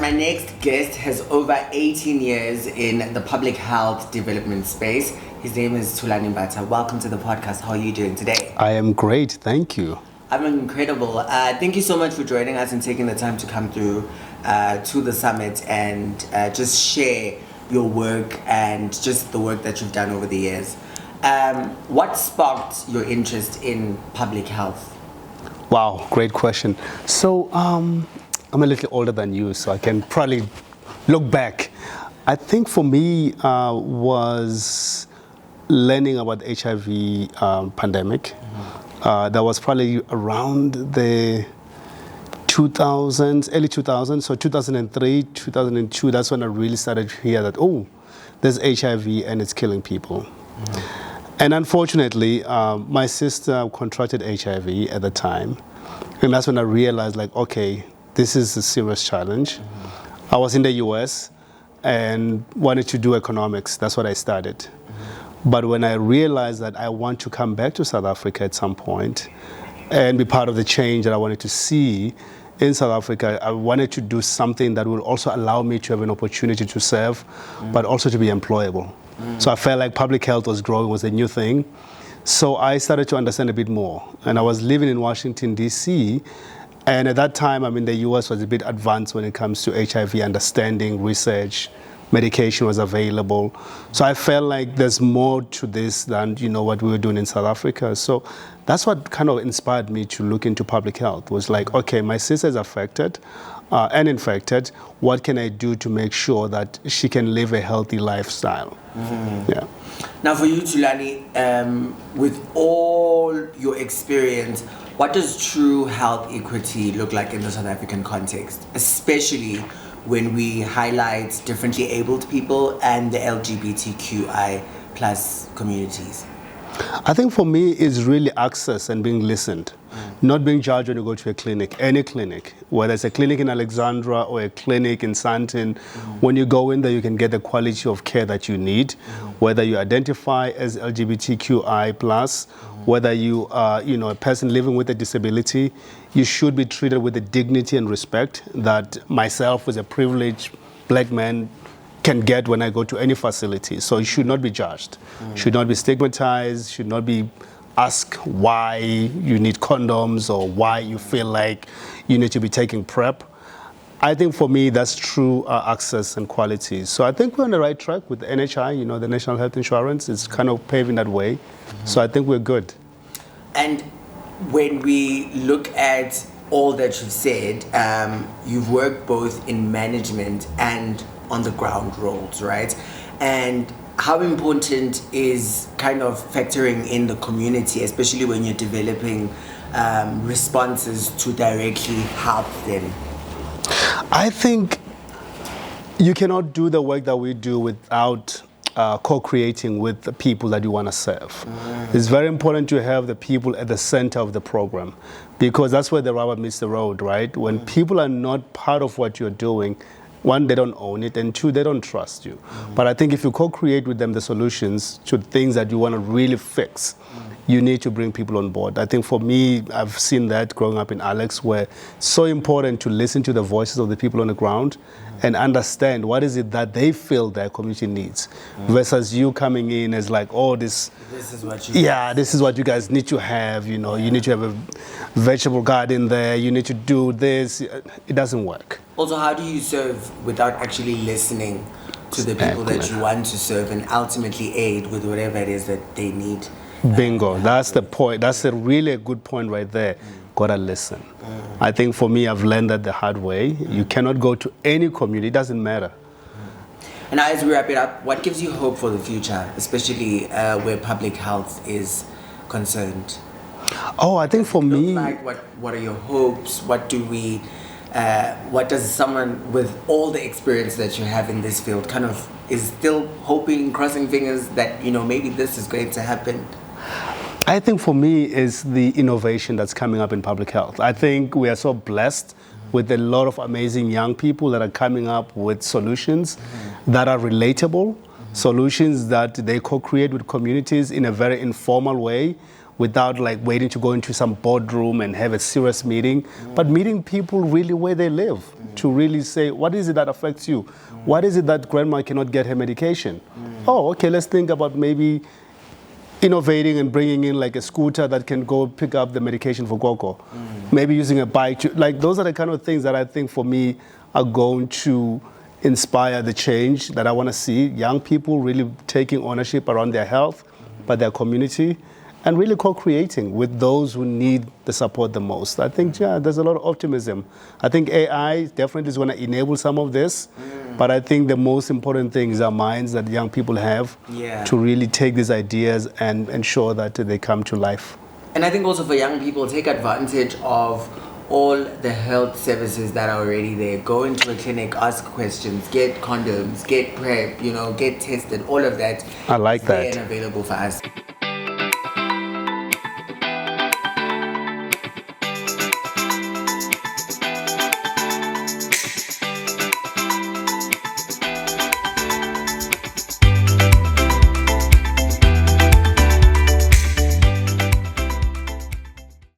my next guest has over 18 years in the public health development space. His name is Thulani Mbatha. Welcome to the podcast. How are you doing today? I am great, thank you. I'm incredible. Thank you so much for joining us and taking the time to come through to the summit and just share your work and just the work that you've done over the years. What sparked your interest in public health? Wow, great question. So I'm a little older than you, so I can probably look back. I think for me was learning about the HIV pandemic. That was probably around the 2000s, early 2000s, so 2003, 2002, that's when I really started to hear that, oh, there's HIV and it's killing people. And unfortunately, my sister contracted HIV at the time, and that's when I realized, like, okay, this is a serious challenge. I was in the US and wanted to do economics. That's what I studied. But when I realized that I want to come back to South Africa at some point and be part of the change that I wanted to see in South Africa, I wanted to do something that would also allow me to have an opportunity to serve, but also to be employable. So I felt like public health was growing, was a new thing. So I started to understand a bit more. And I was living in Washington, D.C., and at that time, I mean, the US was a bit advanced when it comes to HIV understanding, research, medication was available. So I felt like there's more to this than, what we were doing in South Africa. So that's what kind of inspired me to look into public health, was like, okay, my sister is affected and infected. What can I do to make sure that she can live a healthy lifestyle? Yeah. Now for you, Thulani, with all your experience, what does true health equity look like in the South African context, especially when we highlight differently abled people and the LGBTQI plus communities? I think for me, it's really access and being listened, not being judged when you go to a clinic, any clinic, whether it's a clinic in Alexandra or a clinic in Sandton. When you go in there, you can get the quality of care that you need, whether you identify as LGBTQI plus, whether you are, a person living with a disability, you should be treated with the dignity and respect that myself, as a privileged black man, can get when I go to any facility. So you should not be judged, should not be stigmatized, should not be asked why you need condoms or why you feel like you need to be taking PrEP. I think for me, that's true access and quality. So I think we're on the right track with the NHI, the National Health Insurance. It's kind of paving that way. So I think we're good. And when we look at all that you've said, you've worked both in management and on the ground roles, right? And how important is kind of factoring in the community, especially when you're developing responses to directly help them? I think you cannot do the work that we do without co-creating with the people that you want to serve. It's very important to have the people at the center of the program, because that's where the rubber meets the road, right? When people are not part of what you're doing, one, they don't own it, and two, they don't trust you. But I think if you co-create with them the solutions to things that you want to really fix, you need to bring people on board. I think for me, I've seen that growing up in Alex, where it's so important to listen to the voices of the people on the ground and understand what is it that they feel their community needs, versus you coming in as like, oh, this is what this is what you guys need to have. You need to have a vegetable garden there. You need to do this. It doesn't work. Also, how do you serve without actually listening to the people that you want to serve and ultimately aid with whatever it is that they need? Bingo. That's the point. That's a really good point right there. Gotta listen. I think for me, I've learned that the hard way. You cannot go to any community. It doesn't matter. And as we wrap it up, what gives you hope for the future, especially where public health is concerned? Oh, I think for me, what are your hopes? What does someone with all the experience that you have in this field kind of is still hoping, crossing fingers that maybe this is going to happen? I think for me is the innovation that's coming up in public health. I think we are so blessed with a lot of amazing young people that are coming up with solutions that are relatable, solutions that they co-create with communities in a very informal way, without like waiting to go into some boardroom and have a serious meeting, but meeting people really where they live to really say, what is it that affects you? What is it that grandma cannot get her medication? Oh, okay, let's think about maybe innovating and bringing in like a scooter that can go pick up the medication for Gogo. Maybe using a bike. Like those are the kind of things that I think for me are going to inspire the change that I want to see. Young people really taking ownership around their health, but their community, and really co-creating with those who need the support the most. I think, yeah, there's a lot of optimism. I think AI definitely is going to enable some of this, but I think the most important thing is our minds that young people have to really take these ideas and ensure that they come to life. And I think also for young people, take advantage of all the health services that are already there. Go into a clinic, ask questions, get condoms, get PrEP, get tested, all of that. I like that. There and available for us.